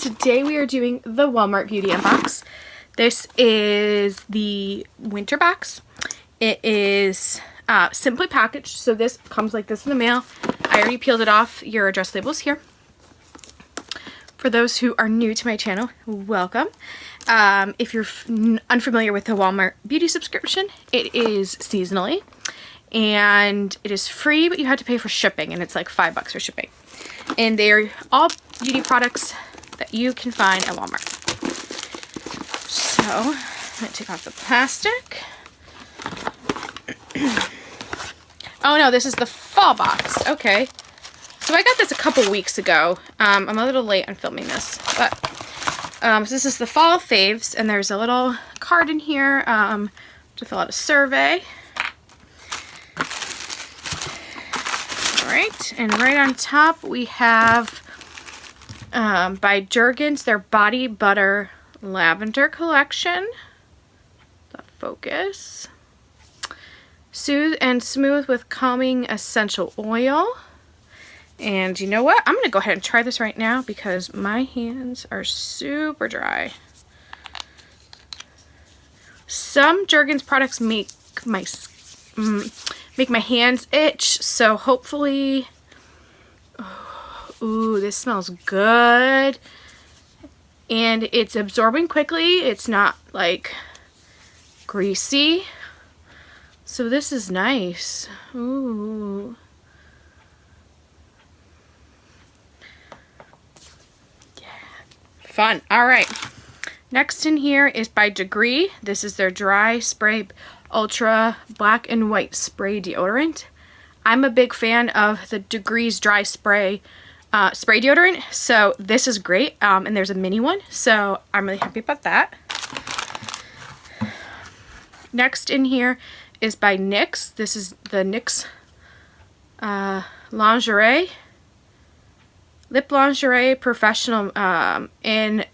Today we are doing the Walmart Beauty Unbox. This is the winter box. It is simply packaged, so this comes like this in the mail. I already peeled it off. Your address label's here. For those who are new to my channel, welcome. If you're unfamiliar with the Walmart Beauty subscription, it is seasonally. And it is free, but you have to pay for shipping, and it's like $5 for shipping. And they are all beauty products that you can find at Walmart. So, I'm going to take off the plastic. Oh no, this is the fall box. Okay. So I got this a couple weeks ago. I'm a little late on filming this, but so this is the Fall Faves, and there's a little card in here to fill out a survey. Alright, and right on top we have by Jergens, their Body Butter Lavender Collection. The focus. Soothe and smooth with calming essential oil. And you know what? I'm going to go ahead and try this right now because my hands are super dry. Some Jergens products make my hands itch, so hopefully... Ooh, this smells good. And it's absorbing quickly. It's not like greasy. So this is nice. Ooh. Yeah. Fun. All right. Next in here is by Degree. This is their Dry Spray Ultra Black and White Spray Deodorant. I'm a big fan of the Degree's Dry Spray deodorant, so this is great, and there's a mini one, so I'm really happy about that. Next in here is by NYX. This is the NYX lingerie, lip lingerie professional, in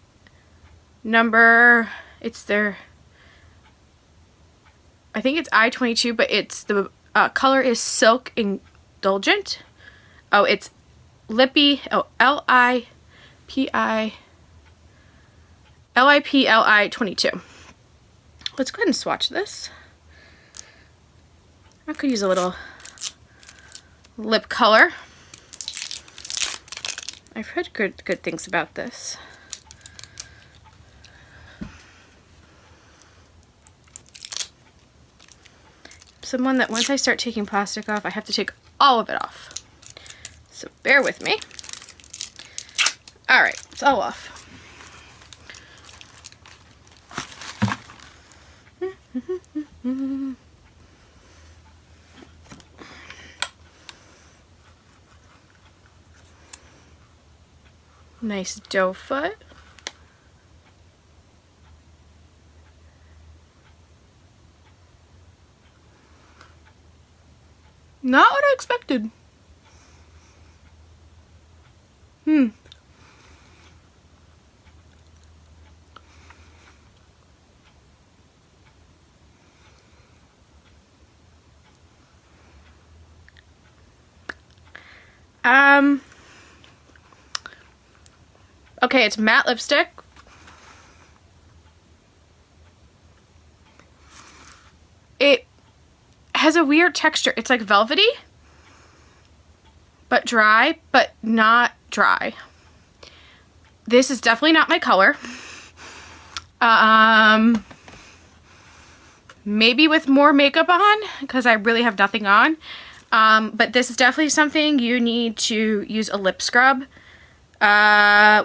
number, it's their, I think it's I-22, but it's the color is Silk Indulgent. Oh, it's Lippy, oh, L-I-P-L-I 22. Let's go ahead and swatch this. I could use a little lip color. I've heard good things about this. Someone that once I start taking plastic off, I have to take all of it off. So bear with me. All right, it's all off. Nice doe foot. Not what I expected. Okay, it's matte lipstick. It has a weird texture. It's like velvety, but dry, but not dry. This is definitely not my color. Maybe with more makeup on, because I really have nothing on. But this is definitely something you need to use a lip scrub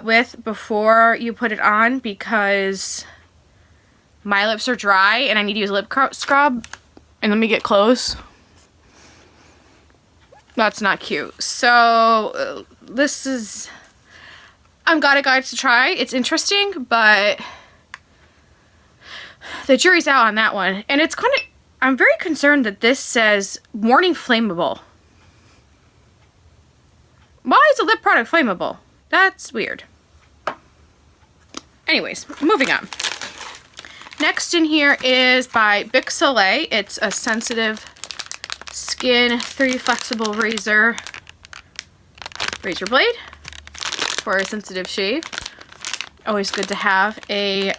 with before you put it on, because my lips are dry and I need to use a lip scrub. And let me get close. That's not cute. So this is, I'm glad I got it to try. It's interesting, but the jury's out on that one. And it's kind of, I'm very concerned that this says warning flammable. Why is a lip product flammable? That's weird. Anyways, moving on. Next in here is by Bic Soleil. It's a sensitive skin 3 flexible razor blade for a sensitive shave. Always good to have a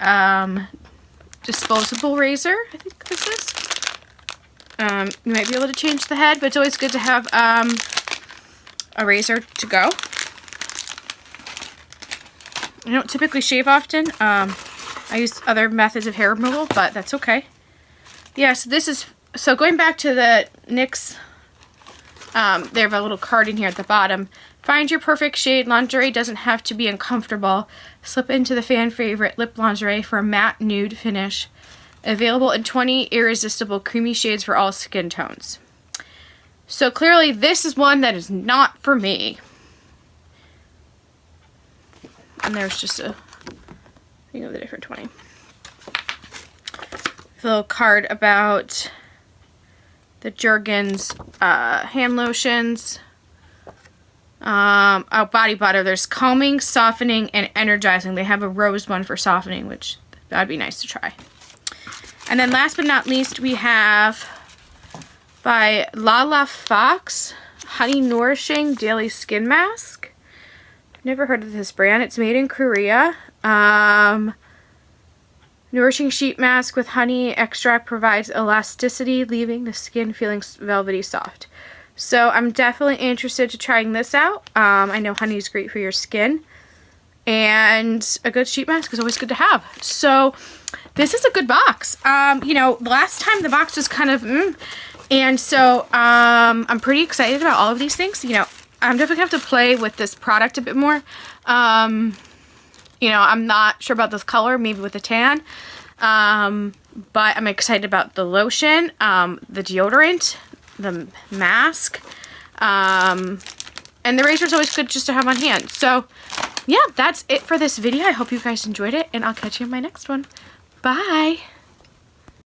disposable razor, I think this is. You might be able to change the head, but it's always good to have a razor to go. I don't typically shave often. I use other methods of hair removal, but that's okay. Yeah, so this is, so going back to the NYX, they have a little card in here at the bottom. Find your perfect shade. Lingerie doesn't have to be uncomfortable. Slip into the fan favorite lip lingerie for a matte nude finish. Available in 20 irresistible creamy shades for all skin tones. So clearly this is one that is not for me. And there's just a thing of the different 20. A little card about the Jergens hand lotions. Oh, body butter. There's calming, softening, and energizing. They have a rose one for softening, which that'd be nice to try. And then last but not least, we have by Lala Fox Honey Nourishing Daily Skin Mask. Never heard of this brand. It's made in Korea. Nourishing sheet mask with honey extract provides elasticity, leaving the skin feeling velvety soft. So I'm definitely interested to trying this out. I know honey is great for your skin. And a good sheet mask is always good to have. So this is a good box. You know, last time the box was kind of and so I'm pretty excited about all of these things. You know, I'm definitely going to have to play with this product a bit more. You know, I'm not sure about this color, maybe with a tan. But I'm excited about the lotion, the deodorant, the mask, and the razor is always good just to have on hand. So yeah, that's it for this video. I hope you guys enjoyed it, and I'll catch you in my next one. Bye!